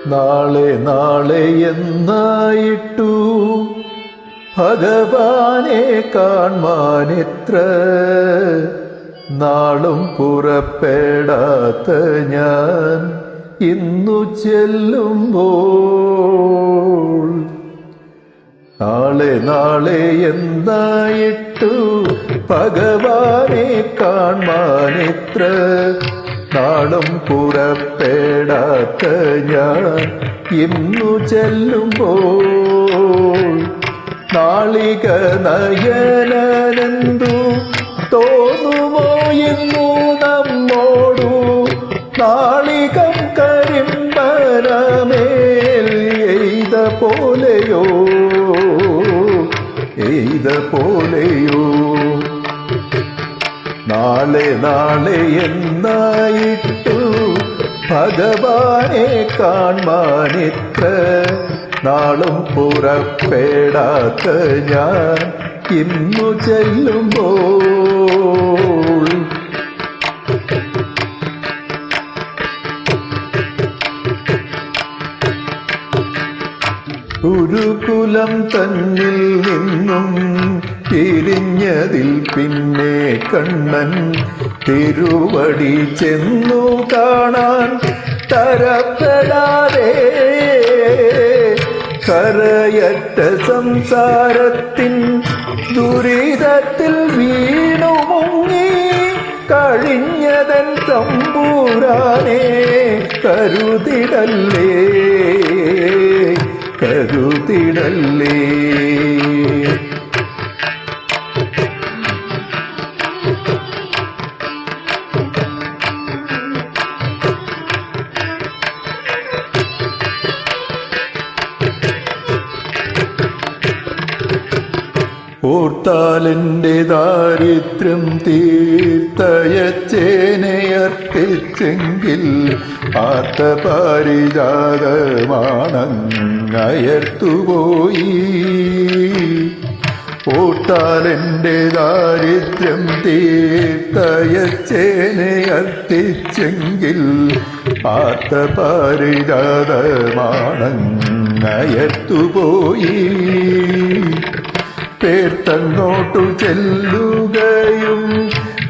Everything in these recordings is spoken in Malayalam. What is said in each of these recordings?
നാളെ നാളെ എന്നായിട്ടു ഭഗവാനെ കാൺമാനെത്ര നാളും പുറപ്പെടാത്ത ഞാൻ ഇന്നു ചെല്ലുമ്പോൾ. നാളെ നാളെ എന്നായിട്ടു ഭഗവാനെ കാൺമാനെത്ര നാളും പുറപ്പെടാത്ത ഞാൻ ഇന്നു ചെല്ലുമ്പോൾ. നാളിക നയനനെന്തു തോന്നുമോ ഇന്നു നമ്മോടു നാളികം കരിമ്പനമേൽ എയ്ത പോലെയോ എയ്ത പോലെയോ. നാളെ നാളെ എന്നായിട്ടു ഭഗവാനെ കാൺമാനെത്ര നാളും പുറപ്പെടാത്ത ഞാൻ ഇന്നു ചെല്ലുമ്പോൾ. ഗുരുകുലം തന്നിൽ നിന്നും പിരിഞ്ഞതിൽ പിന്നെ കണ്ണൻ തിരുവടി ചെന്നു കാണാൻ തരപ്പെടാതെ കരയറ്റ സംസാരത്തിൻ ദുരിതത്തിൽ വീണു മുങ്ങി കഴിഞ്ഞതൻ തമ്പുരാനെ കരുതിടല്ലേ കരുതിടല്ലേ. ഓർത്താലെൻ്റെ ദാരിദ്ര്യം തീർത്തയച്ചേനയർപ്പിച്ചെങ്കിൽ ആർത്തപാരിജാതമാണങ്ങയർത്തുപോയി. ഓർത്താലെൻ്റെ ദാരിദ്ര്യം തീർത്തയച്ചേനയർപ്പിച്ചെങ്കിൽ ആർത്തപാരിജാതമാണങ്ങയർത്തുപോയി. പേർത്തങ്ങോട്ടു ചെല്ലുകയും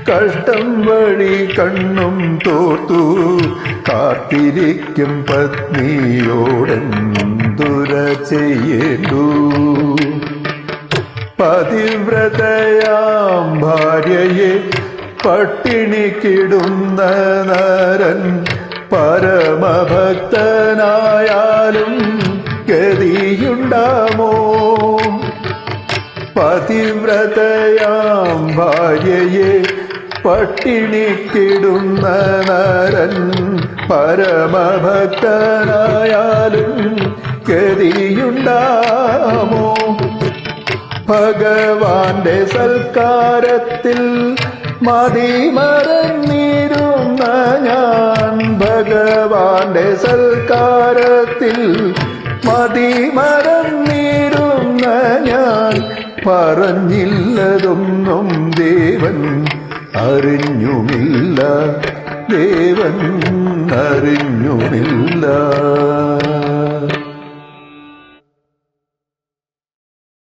കഷ്ടം വഴി കണ്ണും തോർത്തു കാത്തിരിക്കും പത്നിയോടെന്തുര ചെയ്യേണ്ടു. പതിവ്രതയാം ഭാര്യയെ പട്ടിണിക്കിടുന്ന നരൻ പരമഭക്തനായാലും ഗതിയുണ്ടാമോ. പതിവ്രതയാം ഭാര്യയെ പട്ടിണിക്കിടുന്ന നരൻ പരമഭക്തനായാലും ഗതിയുണ്ടാമോ. ഭഗവാന്റെ സൽക്കാരത്തിൽ മതിമറന്നിരുന്ന ഞാൻ ഭഗവാന്റെ സൽക്കാരത്തിൽ മതിമറന്നിരുന്ന ഞാൻ പറഞ്ഞില്ലതൊന്നും ദേവൻ അറിഞ്ഞുമില്ല ദേവൻ അറിഞ്ഞുമില്ല.